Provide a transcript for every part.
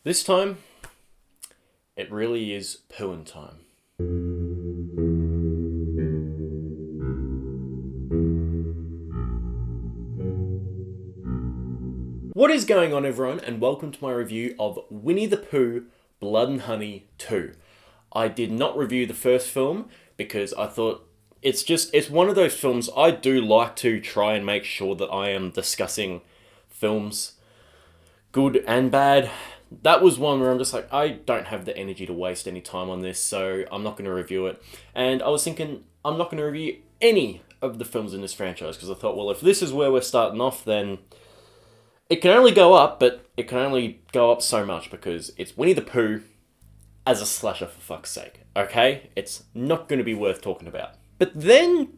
This time, it really is pooing time. What is going on, everyone, and welcome to my review of Winnie the Pooh, Blood and Honey 2. I did not review the first film because I thought it's one of those films I do like to try and make sure that I am discussing films, good and bad. That was one where I'm just like, I don't have the energy to waste any time on this, so I'm not going to review it. And I was thinking, I'm not going to review any of the films in this franchise, because I thought, well, if this is where we're starting off, then it can only go up, but it can only go up so much, because it's Winnie the Pooh as a slasher, for fuck's sake, okay? It's not going to be worth talking about. But then,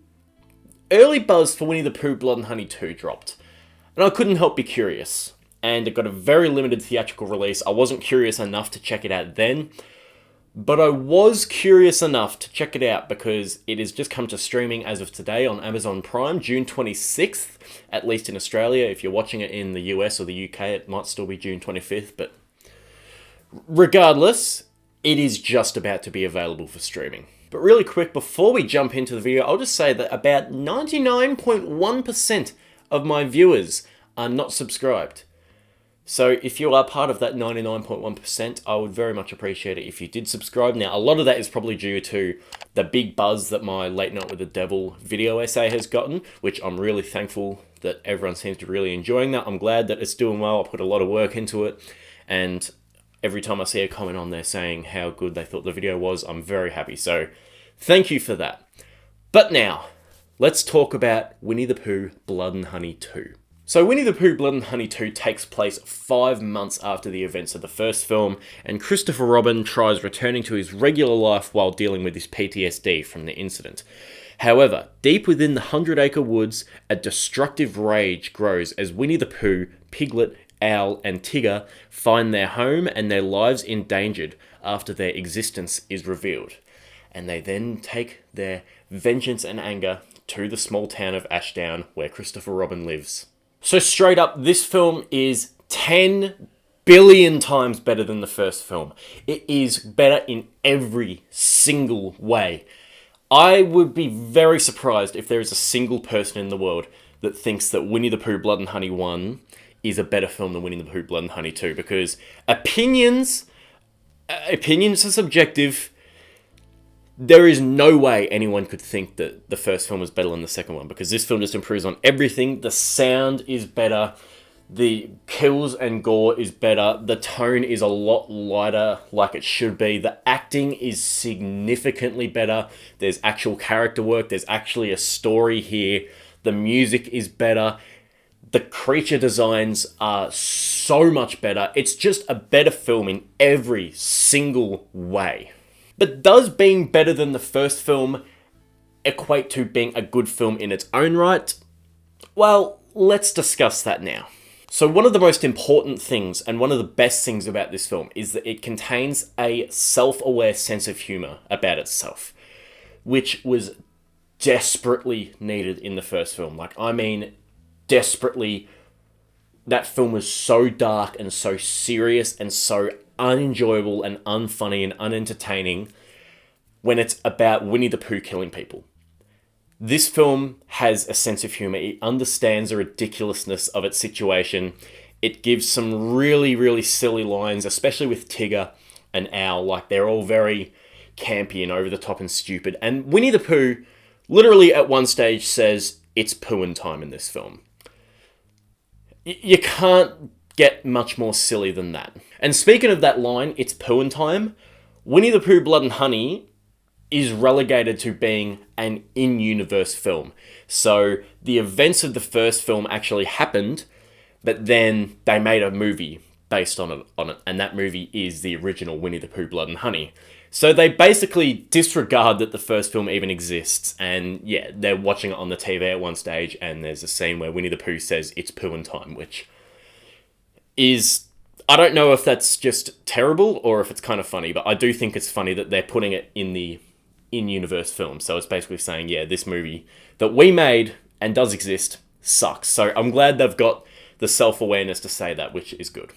early buzz for Winnie the Pooh, Blood and Honey 2 dropped, and I couldn't help be curious. And it got a very limited theatrical release. I wasn't curious enough to check it out then, but I was curious enough to check it out because it has just come to streaming as of today on Amazon Prime, June 26th, at least in Australia. If you're watching it in the US or the UK, it might still be June 25th, but regardless, it is just about to be available for streaming. But really quick, before we jump into the video, I'll just say that about 99.1% of my viewers are not subscribed. So if you are part of that 99.1%, I would very much appreciate it if you did subscribe. Now, a lot of that is probably due to the big buzz that my Late Night with the Devil video essay has gotten, which I'm really thankful that everyone seems to be really enjoying that. I'm glad that it's doing well. I put a lot of work into it, and every time I see a comment on there saying how good they thought the video was, I'm very happy. So thank you for that. But now, let's talk about Winnie the Pooh, Blood and Honey 2. So Winnie the Pooh, Blood and Honey 2 takes place 5 months after the events of the first film, and Christopher Robin tries returning to his regular life while dealing with his PTSD from the incident. However, deep within the 100-acre woods, a destructive rage grows as Winnie the Pooh, Piglet, Owl, and Tigger find their home and their lives endangered after their existence is revealed. And they then take their vengeance and anger to the small town of Ashdown, where Christopher Robin lives. So straight up, this film is 10 billion times better than the first film. It is better in every single way. I would be very surprised if there is a single person in the world that thinks that Winnie the Pooh, Blood and Honey 1 is a better film than Winnie the Pooh, Blood and Honey 2, because opinions are subjective. There is no way anyone could think that the first film was better than the second one, because this film just improves on everything. The sound is better, the kills and gore is better, the tone is a lot lighter like it should be, the acting is significantly better, there's actual character work, there's actually a story here, the music is better, the creature designs are so much better. It's just a better film in every single way. But does being better than the first film equate to being a good film in its own right? Well, let's discuss that now. So one of the most important things, and one of the best things about this film, is that it contains a self-aware sense of humour about itself, which was desperately needed in the first film. Desperately. That film was so dark and so serious and so unenjoyable and unfunny and unentertaining when it's about Winnie the Pooh killing people. This film has a sense of humour. It understands the ridiculousness of its situation. It gives some really, really silly lines, especially with Tigger and Owl. Like, they're all very campy and over the top and stupid. And Winnie the Pooh literally at one stage says, "It's pooing time" in this film. You can't get much more silly than that. And speaking of that line, "It's pooing time," Winnie the Pooh, Blood and Honey is relegated to being an in-universe film. So the events of the first film actually happened, but then they made a movie based on it, and that movie is the original Winnie the Pooh, Blood and Honey. So they basically disregard that the first film even exists, and yeah, they're watching it on the TV at one stage, and there's a scene where Winnie the Pooh says, "It's pooing time," which is, I don't know if that's just terrible or if it's kind of funny, but I do think it's funny that they're putting it in the in-universe film. So it's basically saying, yeah, this movie that we made and does exist sucks. So I'm glad they've got the self-awareness to say that, which is good.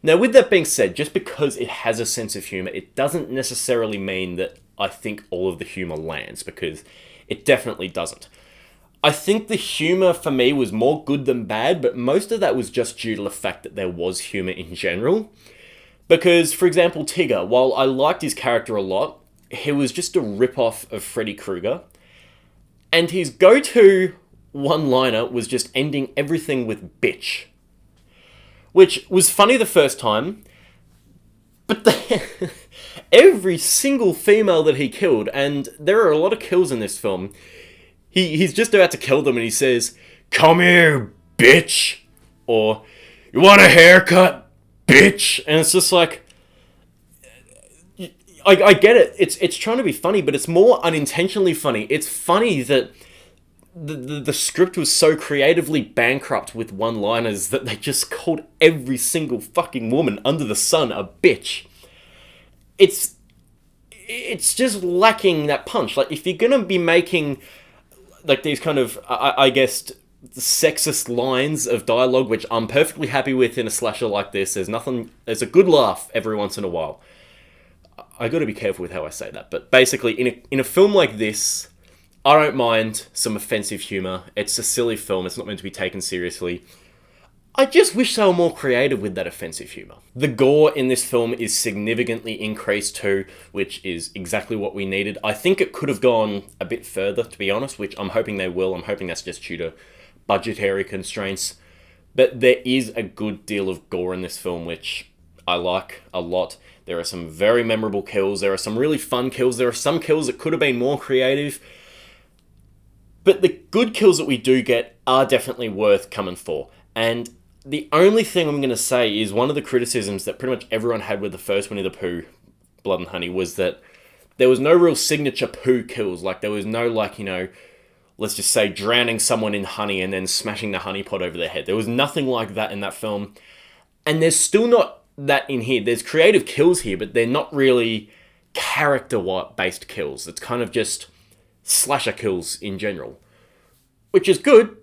Now, with that being said, just because it has a sense of humour, it doesn't necessarily mean that I think all of the humour lands, because it definitely doesn't. I think the humour for me was more good than bad, but most of that was just due to the fact that there was humour in general. Because, for example, Tigger, while I liked his character a lot, he was just a rip-off of Freddy Krueger. And his go-to one-liner was just ending everything with bitch. Which was funny the first time, but every single female that he killed, and there are a lot of kills in this film, he's just about to kill them and he says, "Come here, bitch!" Or, "You want a haircut, bitch?" And it's just like, I get it. It's trying to be funny, but it's more unintentionally funny. It's funny that the script was so creatively bankrupt with one-liners that they just called every single fucking woman under the sun a bitch. It's just lacking that punch. Like, if you're gonna be making like these kind of, I guess, sexist lines of dialogue, which I'm perfectly happy with in a slasher like this, there's a good laugh every once in a while. I gotta be careful with how I say that, but basically, in a film like this, I don't mind some offensive humour. It's a silly film, it's not meant to be taken seriously. I just wish they were more creative with that offensive humour. The gore in this film is significantly increased too, which is exactly what we needed. I think it could have gone a bit further, to be honest, which I'm hoping they will. I'm hoping that's just due to budgetary constraints. But there is a good deal of gore in this film, which I like a lot. There are some very memorable kills. There are some really fun kills. There are some kills that could have been more creative. But the good kills that we do get are definitely worth coming for. And the only thing I'm going to say is one of the criticisms that pretty much everyone had with the first Winnie the Pooh, Blood and Honey, was that there was no real signature Pooh kills. Like, there was no, like, let's just say drowning someone in honey and then smashing the honey pot over their head. There was nothing like that in that film. And there's still not that in here. There's creative kills here, but they're not really character-based kills. It's kind of just slasher kills in general, which is good,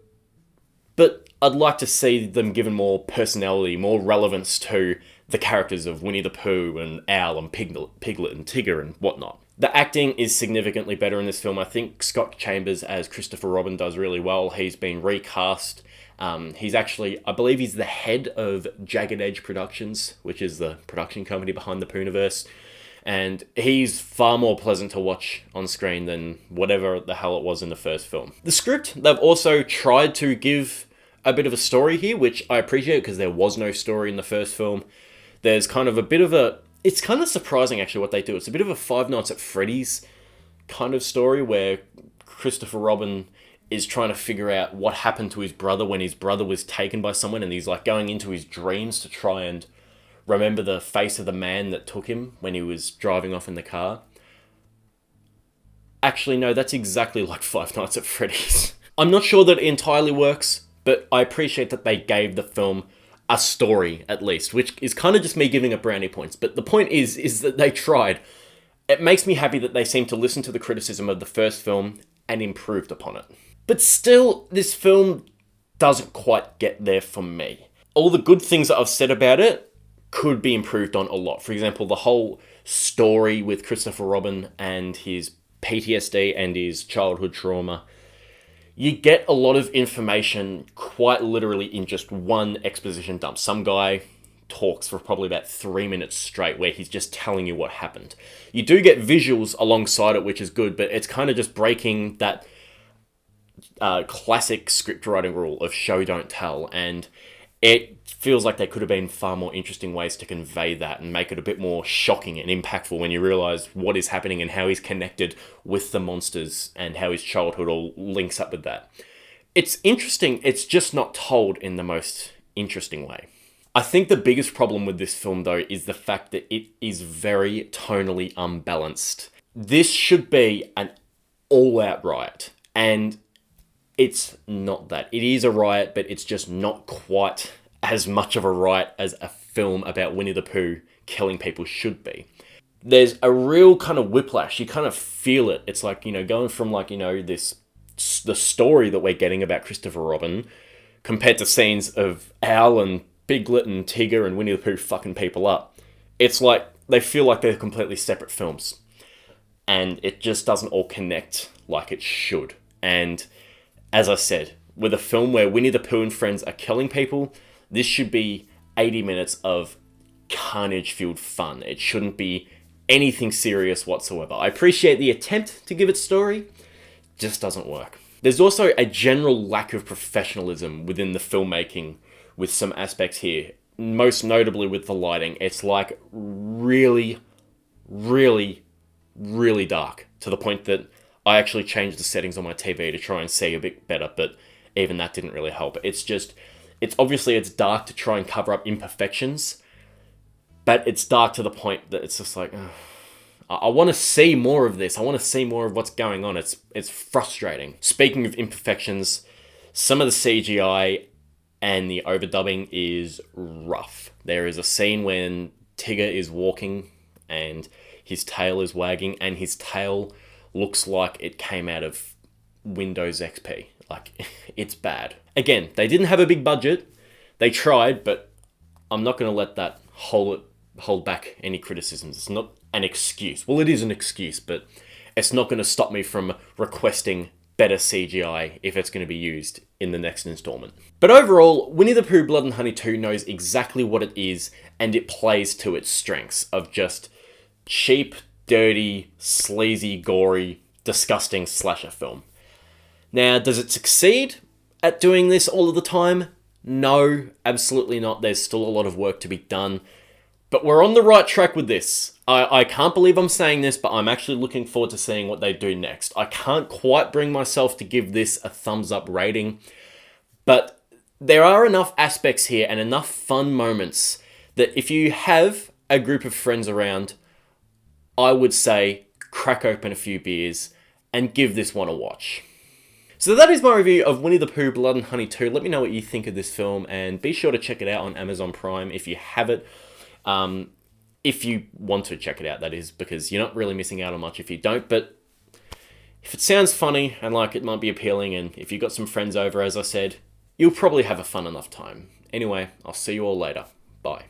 but I'd like to see them given more personality, more relevance to the characters of Winnie the Pooh and Owl and Piglet and Tigger and whatnot. The acting is significantly better in this film. I think Scott Chambers as Christopher Robin does really well. He's been recast. He's actually, I believe he's the head of Jagged Edge Productions, which is the production company behind the Poohniverse. And he's far more pleasant to watch on screen than whatever the hell it was in the first film. The script, they've also tried to give a bit of a story here, which I appreciate because there was no story in the first film. There's kind of a bit of a... It's kind of surprising, actually, what they do. It's a bit of a Five Nights at Freddy's kind of story where Christopher Robin is trying to figure out what happened to his brother when his brother was taken by someone, and he's like going into his dreams to try and remember the face of the man that took him when he was driving off in the car. Actually, no, that's exactly like Five Nights at Freddy's. I'm not sure that it entirely works, but I appreciate that they gave the film a story, at least, which is kind of just me giving it brownie points. But the point is that they tried. It makes me happy that they seem to listen to the criticism of the first film and improved upon it. But still, this film doesn't quite get there for me. All the good things that I've said about it could be improved on a lot. For example, the whole story with Christopher Robin and his PTSD and his childhood trauma. You get a lot of information quite literally in just one exposition dump. Some guy talks for probably about 3 minutes straight where he's just telling you what happened. You do get visuals alongside it, which is good, but it's kind of just breaking that classic script writing rule of show, don't tell, and it feels like there could have been far more interesting ways to convey that and make it a bit more shocking and impactful when you realise what is happening and how he's connected with the monsters and how his childhood all links up with that. It's interesting, it's just not told in the most interesting way. I think the biggest problem with this film, though, is the fact that it is very tonally unbalanced. This should be an all-out riot, and it's not that. It is a riot, but it's just not quite as much of a riot as a film about Winnie the Pooh killing people should be. There's a real kind of whiplash. You kind of feel it. It's like, going from the story that we're getting about Christopher Robin compared to scenes of Owl and Piglet and Tigger and Winnie the Pooh fucking people up. It's like they feel like they're completely separate films. And it just doesn't all connect like it should. And as I said, with a film where Winnie the Pooh and friends are killing people, this should be 80 minutes of carnage-fueled fun. It shouldn't be anything serious whatsoever. I appreciate the attempt to give it story, just doesn't work. There's also a general lack of professionalism within the filmmaking with some aspects here, most notably with the lighting. It's like really, really, really dark, to the point that I actually changed the settings on my TV to try and see a bit better, but even that didn't really help. It's obviously dark to try and cover up imperfections, but it's dark to the point that it's just like, I want to see more of this. I want to see more of what's going on. It's frustrating. Speaking of imperfections, some of the CGI and the overdubbing is rough. There is a scene when Tigger is walking and his tail is wagging, and his tail looks like it came out of Windows XP. Like, it's bad. Again, they didn't have a big budget. They tried, but I'm not going to let that hold back any criticisms. It's not an excuse. Well, it is an excuse, but it's not going to stop me from requesting better CGI if it's going to be used in the next installment. But overall, Winnie the Pooh Blood and Honey 2 knows exactly what it is, and it plays to its strengths of just cheap, dirty, sleazy, gory, disgusting slasher film. Now, does it succeed at doing this all of the time? No, absolutely not. There's still a lot of work to be done. But we're on the right track with this. I can't believe I'm saying this, but I'm actually looking forward to seeing what they do next. I can't quite bring myself to give this a thumbs up rating, but there are enough aspects here and enough fun moments that if you have a group of friends around, I would say crack open a few beers and give this one a watch. So that is my review of Winnie the Pooh Blood and Honey 2. Let me know what you think of this film, and be sure to check it out on Amazon Prime if you have it. If you want to check it out, that is, because you're not really missing out on much if you don't. But if it sounds funny and like it might be appealing, and if you've got some friends over, as I said, you'll probably have a fun enough time. Anyway, I'll see you all later. Bye.